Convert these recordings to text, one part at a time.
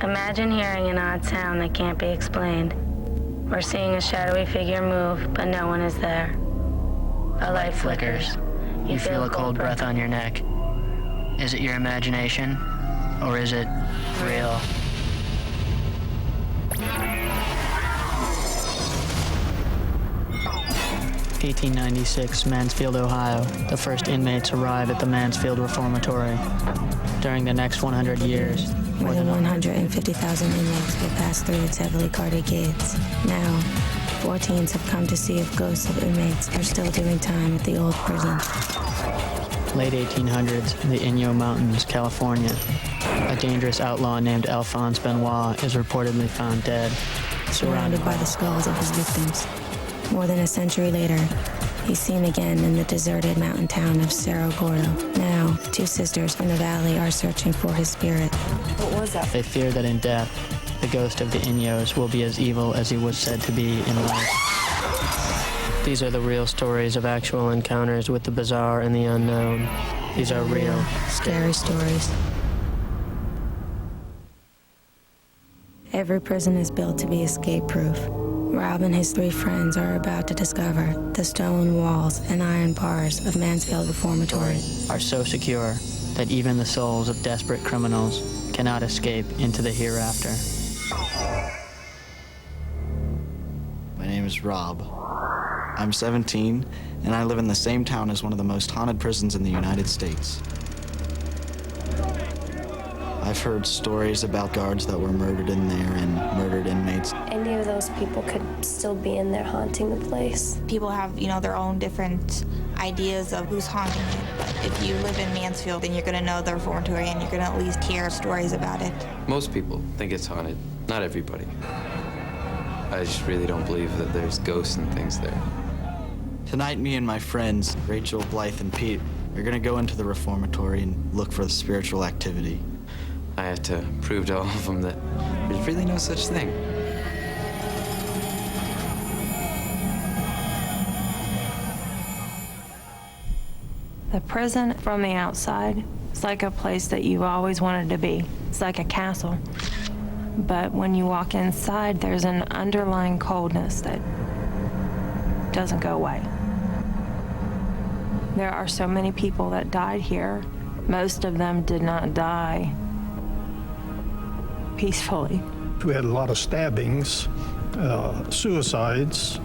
Imagine hearing an odd sound that can't be explained, or seeing a shadowy figure move, but no one is there. A light flickers. You feel a cold breath on your neck. Is it your imagination, or is it real? (1896), Mansfield, Ohio. The first inmates arrive at the Mansfield Reformatory. During the next 100 years, more than 150,000 inmates will pass through its heavily guarded gates. Now, 14s have come to see if ghosts of inmates are still doing time at the old prison. Late 1800s, in the Inyos Mountains, California. A dangerous outlaw named Alphonse Benoit is reportedly found dead, surrounded by the skulls of his victims. More than a century later, he's seen again in the deserted mountain town of Cerro Gordo. Now, two sisters from the valley are searching for his spirit. What was that? They fear that in death, the ghost of the Inyos will be as evil as he was said to be in life. These are the real stories of actual encounters with the bizarre and the unknown. These are real, scary stories. Every prison is built to be escape-proof. Rob and his 3 friends are about to discover the stone walls and iron bars of Mansfield Reformatory are so secure that even the souls of desperate criminals cannot escape into the hereafter. My name is Rob. I'm 17, and I live in the same town as one of the most haunted prisons in the United States. I've heard stories about guards that were murdered in there and murdered inmates. Any of those people could still be in there haunting the place. People have, their own different ideas of who's haunting it. But if you live in Mansfield, then you're going to know the reformatory and you're going to at least hear stories about it. Most people think it's haunted. Not everybody. I just really don't believe that there's ghosts and things there. Tonight, me and my friends, Rachel, Blythe, and Pete, are going to go into the reformatory and look for the spiritual activity. I have to prove to all of them that there's really no such thing. The prison from the outside is like a place that you've always wanted to be. It's like a castle. But when you walk inside, there's an underlying coldness that doesn't go away. There are so many people that died here. Most of them did not die peacefully. We had a lot of stabbings, suicides.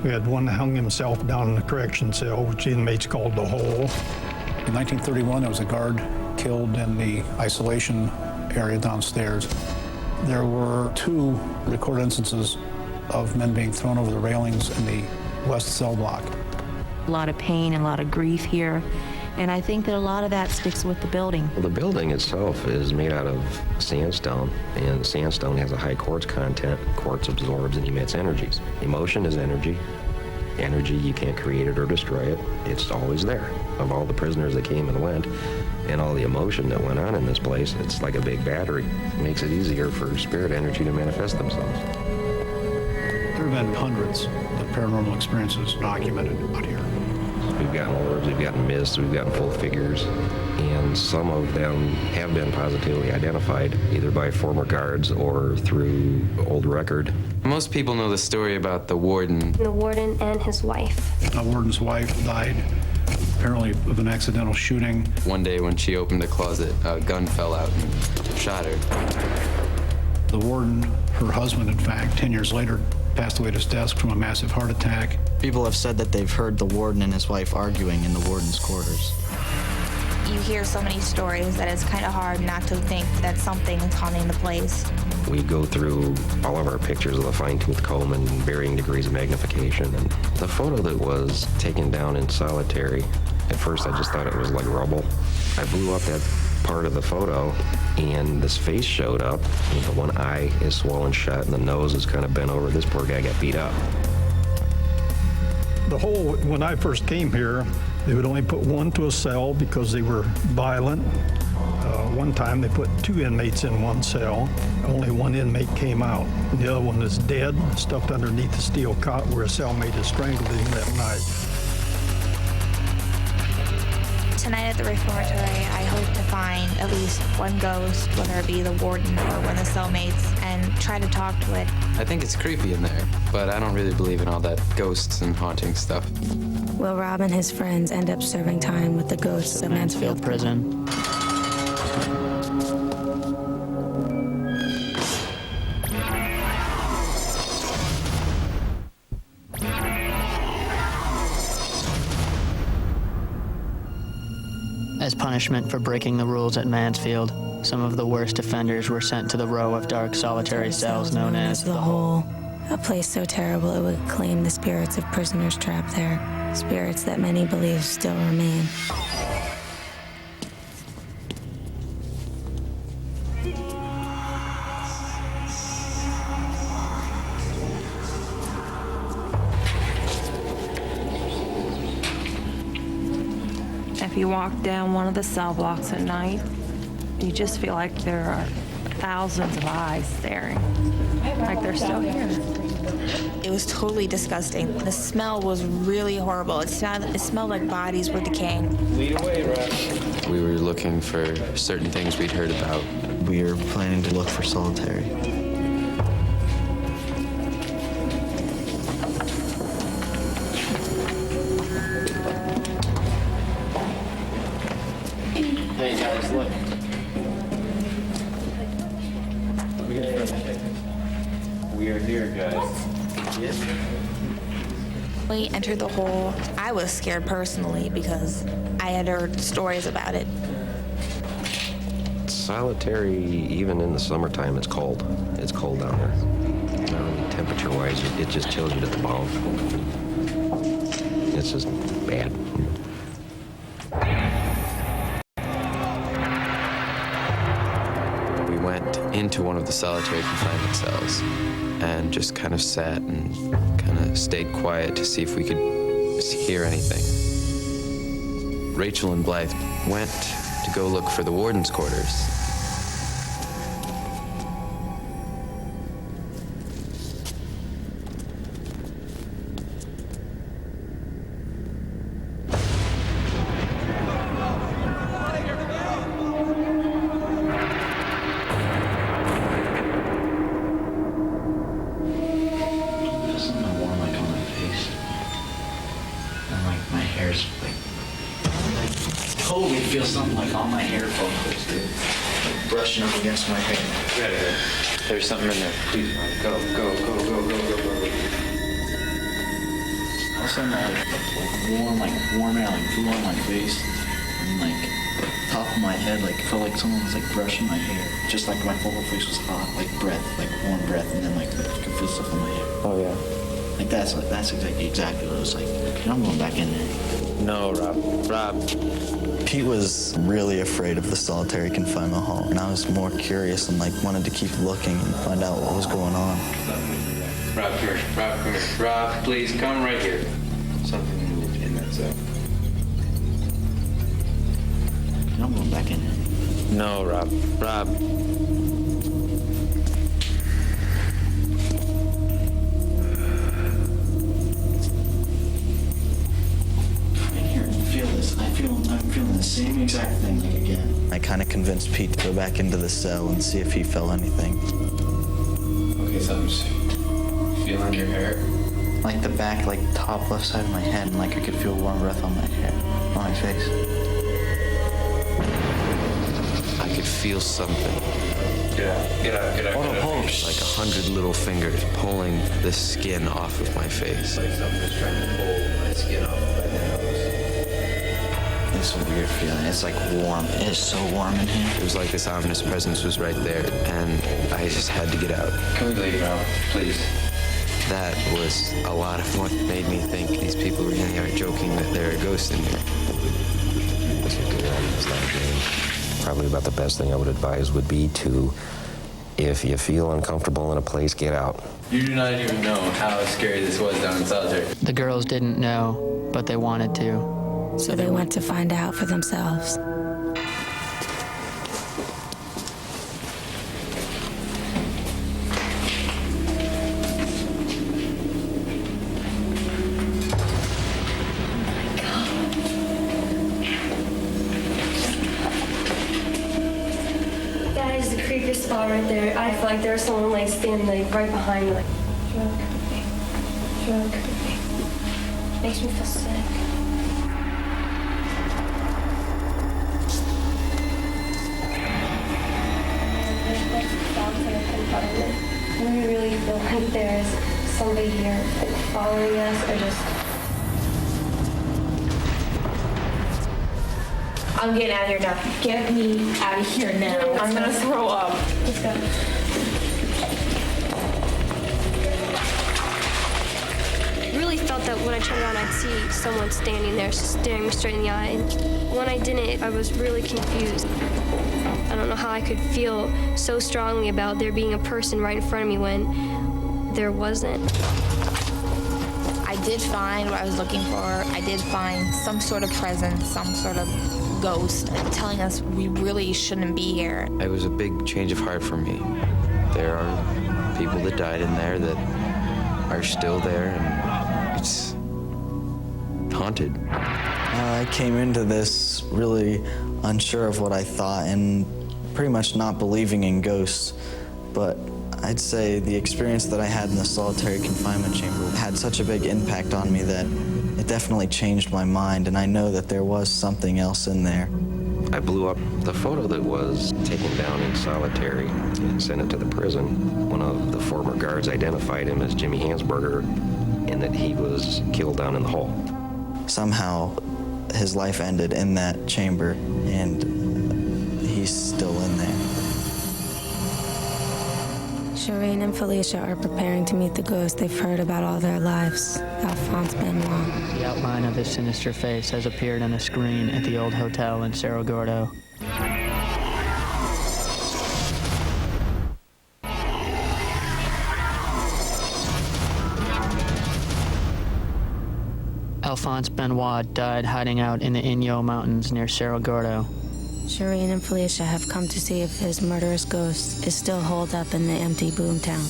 We had one that hung himself down in the correction cell, which the inmates called the hole. In 1931, there was a guard killed in the isolation area downstairs. There were 2 recorded instances of men being thrown over the railings in the west cell block. A lot of pain and a lot of grief here. And I think that a lot of that sticks with the building. Well, the building itself is made out of sandstone, and sandstone has a high quartz content. Quartz absorbs and emits energies. Emotion is energy. Energy, you can't create it or destroy it. It's always there. Of all the prisoners that came and went, and all the emotion that went on in this place, it's like a big battery. It makes it easier for spirit energy to manifest themselves. There have been hundreds of paranormal experiences documented out here. We've gotten orbs, we've gotten mists, we've gotten full figures, and some of them have been positively identified either by former guards or through old record. Most people know the story about the warden. The warden and his wife. The warden's wife died apparently of an accidental shooting. One day when she opened a closet, a gun fell out and shot her. The warden, her husband, in fact, 10 years later, passed away at his desk from a massive heart attack. People have said that they've heard the warden and his wife arguing in the warden's quarters. You hear so many stories that it's kind of hard not to think that something is haunting the place. We go through all of our pictures with a fine-tooth comb and varying degrees of magnification. And the photo that was taken down in solitary, at first I just thought it was like rubble. I blew up that part of the photo, and this face showed up. And the one eye is swollen shut, and the nose is kind of bent over. This poor guy got beat up. The hole, when I first came here, they would only put one to a cell because they were violent. One time they put 2 inmates in one cell. Only one inmate came out. The other one is dead, stuffed underneath the steel cot where a cellmate had strangled him that night. Tonight at the reformatory, I hope to find at least one ghost, whether it be the warden or one of the cellmates, and try to talk to it. I think it's creepy in there, but I don't really believe in all that ghosts and haunting stuff. Will Rob and his friends end up serving time with the ghosts of Mansfield Prison? As punishment for breaking the rules at Mansfield, some of the worst offenders were sent to the row of dark solitary cells known as the Hole, a place so terrible it would claim the spirits of prisoners trapped there, spirits that many believe still remain. If you walk down one of the cell blocks at night, you just feel like there are thousands of eyes staring, like they're still here. It was totally disgusting. The smell was really horrible. It smelled like bodies were decaying. Lead away, Rush. We were looking for certain things we'd heard about. We were planning to look for solitary. Hey guys, look. We are here, guys. We entered the hole. I was scared personally because I had heard stories about it. Solitary, even in the summertime, it's cold. It's cold down there. Temperature-wise, it just chills you to the bone. It's just bad. We went into one of the solitary confinement cells and just kind of sat and kind of stayed quiet to see if we could hear anything. Rachel and Blythe went to go look for the warden's quarters. Totally feel something like on my hair follicles, dude. Like brushing up against my hair. There's something in there. Please, go, go, go, go, go, go, go. All of a sudden, warm air, like flew on my face, and like top of my head, like felt like someone was like brushing my hair, just like my whole face was hot, like breath, like warm breath, and then like I could feel stuff on my hair. Oh yeah. Like that's exactly what it was like. And I'm going back in there. No, Rob. Pete was really afraid of the solitary confinement hall, and I was more curious and like wanted to keep looking and find out what was going on. Rob, come here. Rob, come here. Rob, please come right here. Something moved in that cell. And I'm going back in there. No, Rob. Rob. I'm feeling the same exact thing like again. I kind of convinced Pete to go back into the cell and see if he felt anything. Okay, something's feeling your hair. Like the back, like top left side of my head, and like I could feel warm breath on my head, on my face. I could feel something. Get out, get out, get out. Hold on, hold on. Like 100 little fingers pulling the skin off of my face. Like something's trying to pull my skin off of my nose. It's a weird feeling. It's like warm. It's so warm in here. It was like this ominous presence was right there, and I just had to get out. Can we leave now, please? That was a lot of what made me think these people really are joking that there are ghosts in here. It's a good one. It's not a game. Probably about the best thing I would advise would be to, if you feel uncomfortable in a place, get out. You do not even know how scary this was down in solitary. The girls didn't know, but they wanted to. So they went to find out for themselves. creepiest spot right there. I feel like there was someone like standing like right behind me, like really creepy. Makes me feel sick. We really feel like there's somebody here like, following us or just... I'm getting out of here now. Get me out of here now. I'm gonna throw up. Let's go. I really felt that when I turned around, I'd see someone standing there staring me straight in the eye. And when I didn't, I was really confused. I don't know how I could feel so strongly about there being a person right in front of me when there wasn't. I did find what I was looking for. I did find some sort of presence, some sort of ghost telling us we really shouldn't be here. It was a big change of heart for me. There are people that died in there that are still there, and it's haunted. I came into this really unsure of what I thought and pretty much not believing in ghosts, but I'd say the experience that I had in the solitary confinement chamber had such a big impact on me that it definitely changed my mind, and I know that there was something else in there. I blew up the photo that was taken down in solitary and sent it to the prison. One of the former guards identified him as Jimmy Hansberger and that he was killed down in the hole. Somehow, his life ended in that chamber, and he's still in there. Shireen and Felicia are preparing to meet the ghost they've heard about all their lives, Alphonse Benoit. The outline of his sinister face has appeared on a screen at the old hotel in Cerro Gordo. Alphonse Benoit died hiding out in the Inyos mountains near Cerro Gordo. Shireen and Felicia have come to see if his murderous ghost is still holed up in the empty boomtown.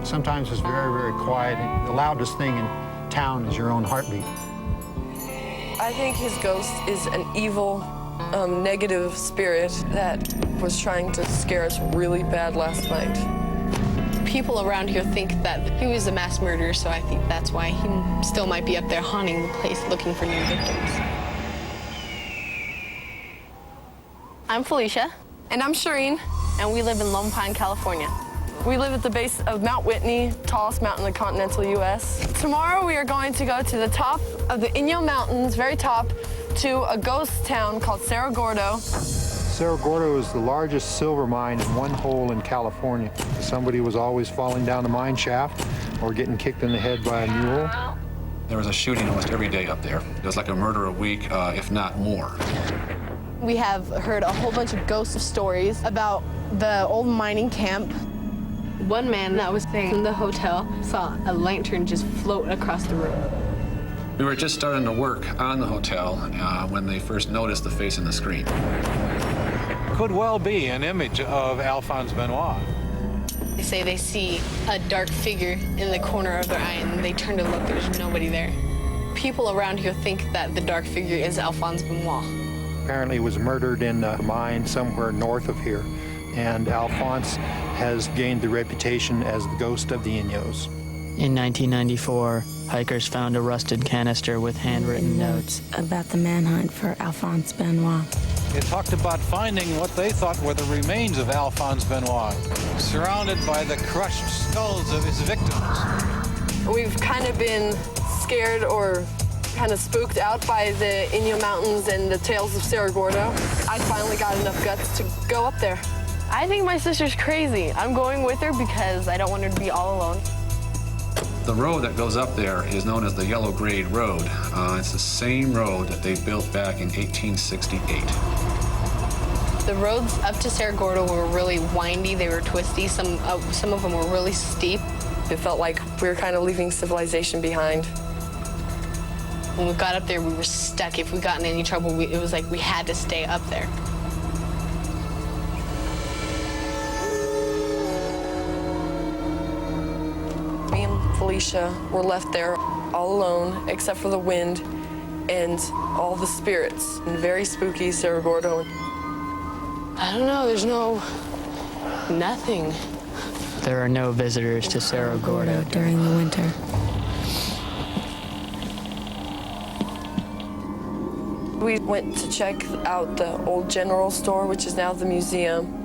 Sometimes it's very, very quiet. The loudest thing in town is your own heartbeat. I think his ghost is an evil, negative spirit that was trying to scare us really bad last night. People around here think that he was a mass murderer, so I think that's why he still might be up there haunting the place looking for new victims. I'm Felicia. And I'm Shireen. And we live in Lone Pine, California. We live at the base of Mount Whitney, tallest mountain in the continental U.S. Tomorrow we are going to go to the top of the Inyos Mountains, very top, to a ghost town called Cerro Gordo. Cerro Gordo is the largest silver mine in one hole in California. Somebody was always falling down the mine shaft or getting kicked in the head by a mule. There was a shooting almost every day up there. It was like a murder a week, if not more. We have heard a whole bunch of ghost stories about the old mining camp. One man that was staying in the hotel saw a lantern just float across the room. We were just starting to work on the hotel when they first noticed the face in the screen. Could well be an image of Alphonse Benoit. They say they see a dark figure in the corner of their eye, and they turn to look, there's nobody there. People around here think that the dark figure is Alphonse Benoit. Apparently he was murdered in a mine somewhere north of here, and Alphonse has gained the reputation as the ghost of the Inyos. In 1994, hikers found a rusted canister with handwritten notes about the manhunt for Alphonse Benoit. It talked about finding what they thought were the remains of Alphonse Benoit, surrounded by the crushed skulls of his victims. We've kind of been scared or kind of spooked out by the Inyos Mountains and the tales of Cerro Gordo. I finally got enough guts to go up there. I think my sister's crazy. I'm going with her because I don't want her to be all alone. The road that goes up there is known as the Yellow Grade Road. It's the same road that they built back in 1868. The roads up to Cerro Gordo were really windy. They were twisty. Some of them were really steep. It felt like we were kind of leaving civilization behind. When we got up there, we were stuck. If we got in any trouble, it was like we had to stay up there. Me and Felicia were left there all alone, except for the wind. and all the spirits, and very spooky Cerro Gordo. I don't know, there's nothing. There are no visitors to Cerro Gordo during the winter. We went to check out the old general store, which is now the museum.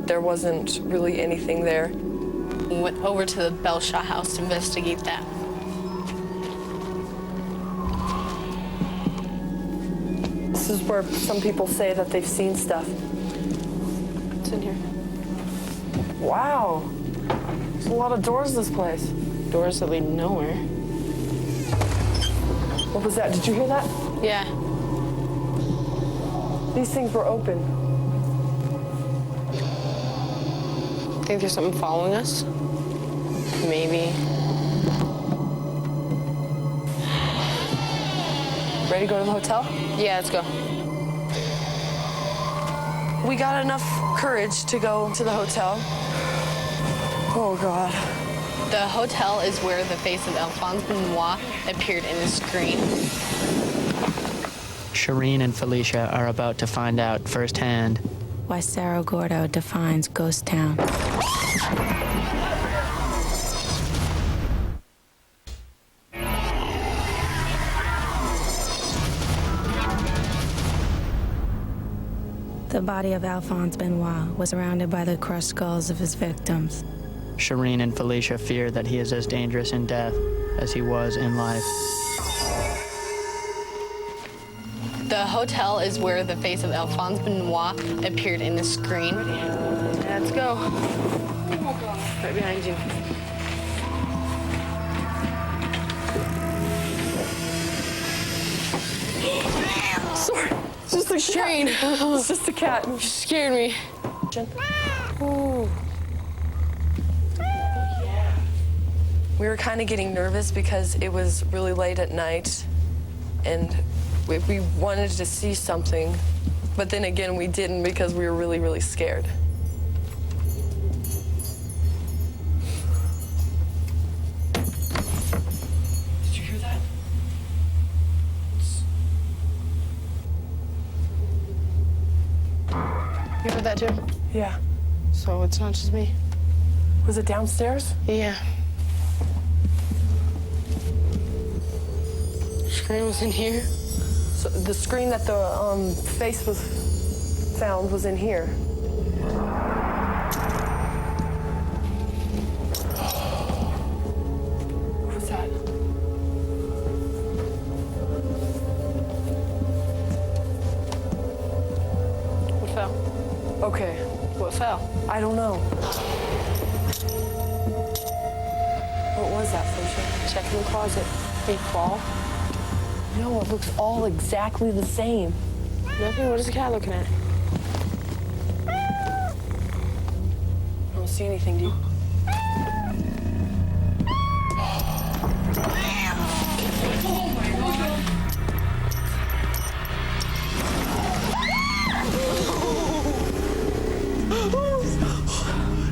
There wasn't really anything there. We went over to the Belshaw house to investigate that. This is where some people say that they've seen stuff. It's in here. Wow. There's a lot of doors to this place. Doors that lead nowhere. What was that? Did you hear that? Yeah. These things were open. Think there's something following us? Maybe. Ready to go to the hotel? Yeah, let's go. We got enough courage to go to the hotel. Oh, God. The hotel is where the face of Alphonse Benoit appeared in the screen. Shireen and Felicia are about to find out firsthand why Cerro Gordo defines ghost town. The body of Alphonse Benoit was surrounded by the crushed skulls of his victims. Shireen and Felicia fear that he is as dangerous in death as he was in life. The hotel is where the face of Alphonse Benoit appeared in the screen. Let's go. Right behind you. Sorry. It's just a Shireen. cat. It's just a cat. You scared me. Ooh. We were kind of getting nervous because it was really late at night and we wanted to see something, but then again we didn't because we were really, really scared. Did you hear that? You heard that too? Yeah. So it's not just me. Was it downstairs? Yeah. Screen was in here. So the screen that the face was found was in here. What was that? What fell? Okay. What fell? I don't know. What was that, Felicia? Check in the closet. Big ball. No, it looks all exactly the same. Nothing? What is the cat looking at? I don't see anything, do you?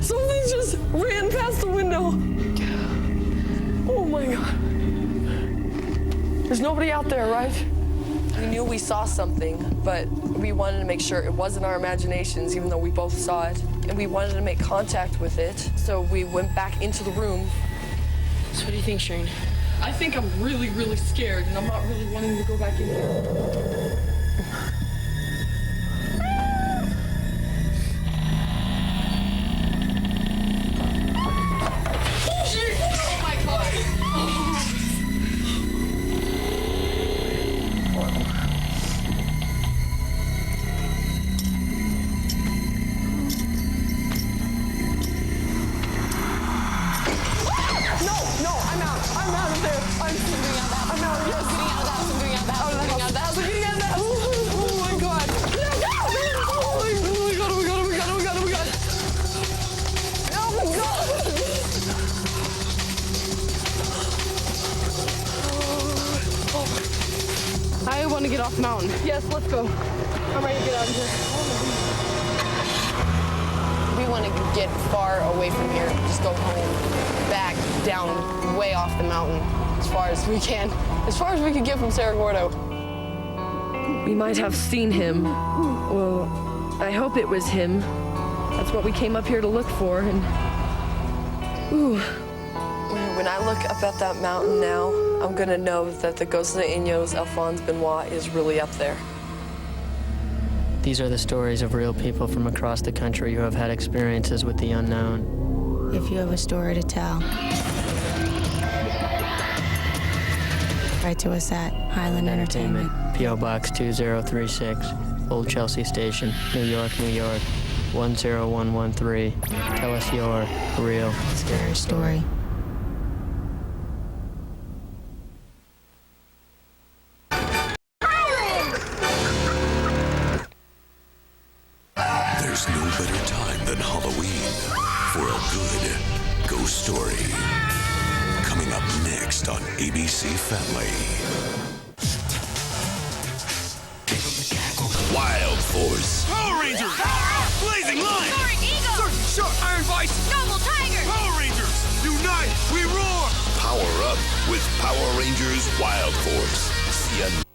Something just ran past the window. Oh my God. There's nobody out there, right? We knew we saw something, but we wanted to make sure it wasn't our imaginations, even though we both saw it. And we wanted to make contact with it, so we went back into the room. So what do you think, Shireen? I think I'm really, really scared, and I'm not really wanting to go back in there. I want to get off the mountain. Yes, let's go. I'm ready to get out of here. We want to get far away from here. Just go home, back, down, way off the mountain, as far as we can. As far as we can get from Cerro Gordo. We might have seen him. Well, I hope it was him. That's what we came up here to look for, and... Ooh. When I look up at that mountain now, I'm gonna know that the ghost of the Inyos, Alphonse Benoit, is really up there. These are the stories of real people from across the country who have had experiences with the unknown. If you have a story to tell, write to us at Highland Entertainment. P.O. Box 2036, Old Chelsea Station, New York, New York, 10113. Tell us your real scary story. There's no better time than Halloween for a good ghost story. Coming up next on ABC Family. Wild Force. Power Rangers! Blazing Lion! Soaring Eagle! Surfing Shark! Iron Vice! Noble Tiger! Power Rangers! Unite! We roar! Power up with Power Rangers Wild Force. See ya.